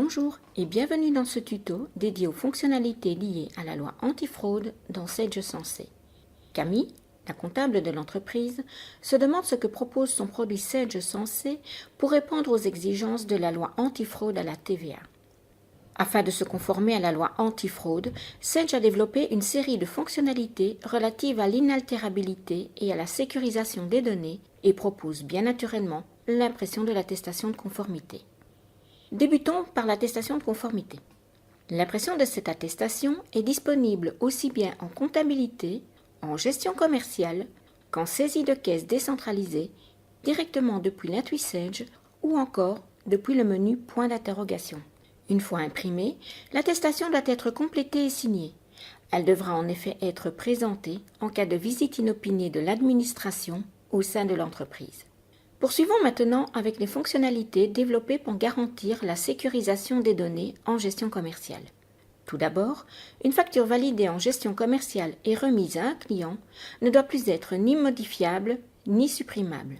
Bonjour et bienvenue dans ce tuto dédié aux fonctionnalités liées à la loi antifraude dans Sage Sensei. Camille, la comptable de l'entreprise, se demande ce que propose son produit Sage Sensei pour répondre aux exigences de la loi antifraude à la TVA. Afin de se conformer à la loi antifraude, Sage a développé une série de fonctionnalités relatives à l'inaltérabilité et à la sécurisation des données et propose bien naturellement l'impression de l'attestation de conformité. Débutons par l'attestation de conformité. L'impression de cette attestation est disponible aussi bien en comptabilité, en gestion commerciale, qu'en saisie de caisse décentralisée, directement depuis l'Intuit Sage ou encore depuis le menu Point d'interrogation. Une fois imprimée, l'attestation doit être complétée et signée. Elle devra en effet être présentée en cas de visite inopinée de l'administration au sein de l'entreprise. Poursuivons maintenant avec les fonctionnalités développées pour garantir la sécurisation des données en gestion commerciale. Tout d'abord, une facture validée en gestion commerciale et remise à un client ne doit plus être ni modifiable ni supprimable.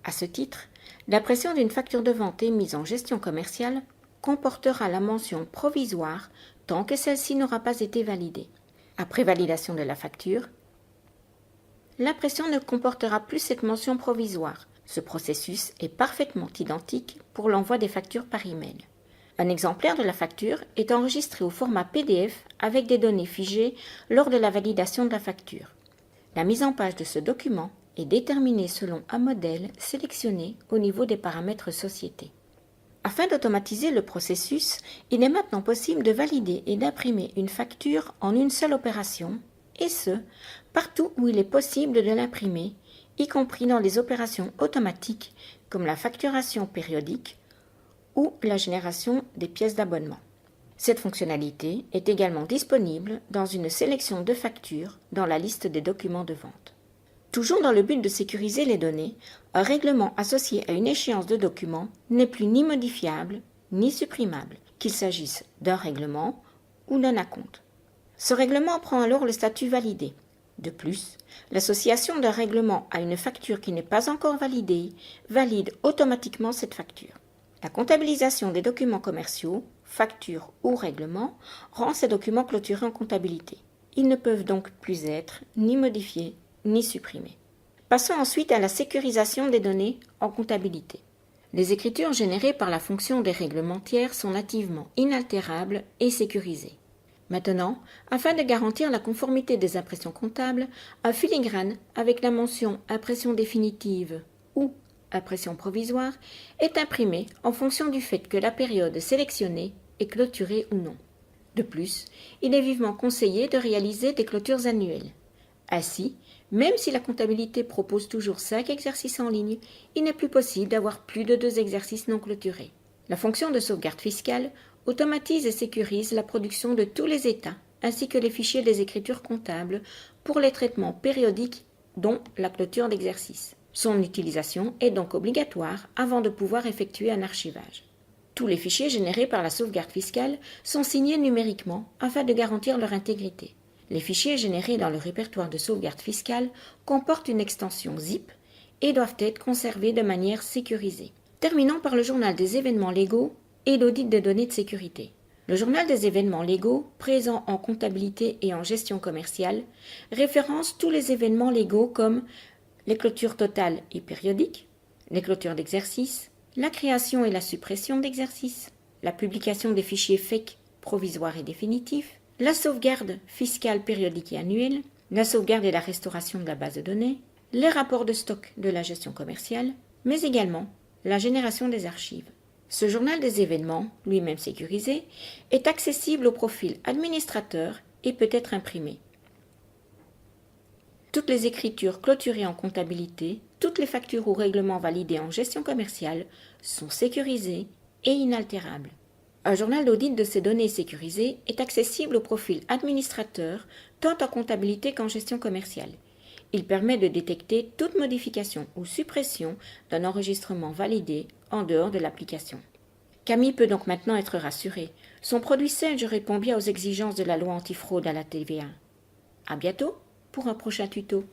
À ce titre, l'impression d'une facture de vente émise en gestion commerciale comportera la mention provisoire tant que celle-ci n'aura pas été validée. Après validation de la facture, l'impression ne comportera plus cette mention provisoire. Ce processus est parfaitement identique pour l'envoi des factures par email. Un exemplaire de la facture est enregistré au format PDF avec des données figées lors de la validation de la facture. La mise en page de ce document est déterminée selon un modèle sélectionné au niveau des paramètres société. Afin d'automatiser le processus, il est maintenant possible de valider et d'imprimer une facture en une seule opération, et ce, partout où il est possible de l'imprimer, y compris dans les opérations automatiques comme la facturation périodique ou la génération des pièces d'abonnement. Cette fonctionnalité est également disponible dans une sélection de factures dans la liste des documents de vente. Toujours dans le but de sécuriser les données, un règlement associé à une échéance de document n'est plus ni modifiable ni supprimable, qu'il s'agisse d'un règlement ou d'un acompte. Ce règlement prend alors le statut validé. De plus, l'association d'un règlement à une facture qui n'est pas encore validée valide automatiquement cette facture. La comptabilisation des documents commerciaux, factures ou règlements rend ces documents clôturés en comptabilité. Ils ne peuvent donc plus être ni modifiés ni supprimés. Passons ensuite à la sécurisation des données en comptabilité. Les écritures générées par la fonction des réglementaires sont nativement inaltérables et sécurisées. Maintenant, afin de garantir la conformité des impressions comptables, un filigrane avec la mention impression définitive ou impression provisoire est imprimé en fonction du fait que la période sélectionnée est clôturée ou non. De plus, il est vivement conseillé de réaliser des clôtures annuelles. Ainsi, même si la comptabilité propose toujours 5 exercices en ligne, il n'est plus possible d'avoir plus de 2 exercices non clôturés. La fonction de sauvegarde fiscale automatise et sécurise la production de tous les états, ainsi que les fichiers des écritures comptables pour les traitements périodiques, dont la clôture d'exercice. Son utilisation est donc obligatoire avant de pouvoir effectuer un archivage. Tous les fichiers générés par la sauvegarde fiscale sont signés numériquement afin de garantir leur intégrité. Les fichiers générés dans le répertoire de sauvegarde fiscale comportent une extension ZIP et doivent être conservés de manière sécurisée. Terminons par le journal des événements légaux et l'audit des données de sécurité. Le journal des événements légaux, présent en comptabilité et en gestion commerciale, référence tous les événements légaux comme les clôtures totales et périodiques, les clôtures d'exercice, la création et la suppression d'exercices, la publication des fichiers FEC provisoires et définitifs, la sauvegarde fiscale périodique et annuelle, la sauvegarde et la restauration de la base de données, les rapports de stock de la gestion commerciale, mais également la génération des archives. Ce journal des événements, lui-même sécurisé, est accessible au profil administrateur et peut être imprimé. Toutes les écritures clôturées en comptabilité, toutes les factures ou règlements validés en gestion commerciale sont sécurisés et inaltérables. Un journal d'audit de ces données sécurisées est accessible au profil administrateur tant en comptabilité qu'en gestion commerciale. Il permet de détecter toute modification ou suppression d'un enregistrement validé en dehors de l'application. Camille peut donc maintenant être rassurée. Son produit Sage répond bien aux exigences de la loi antifraude à la TVA. À bientôt pour un prochain tuto.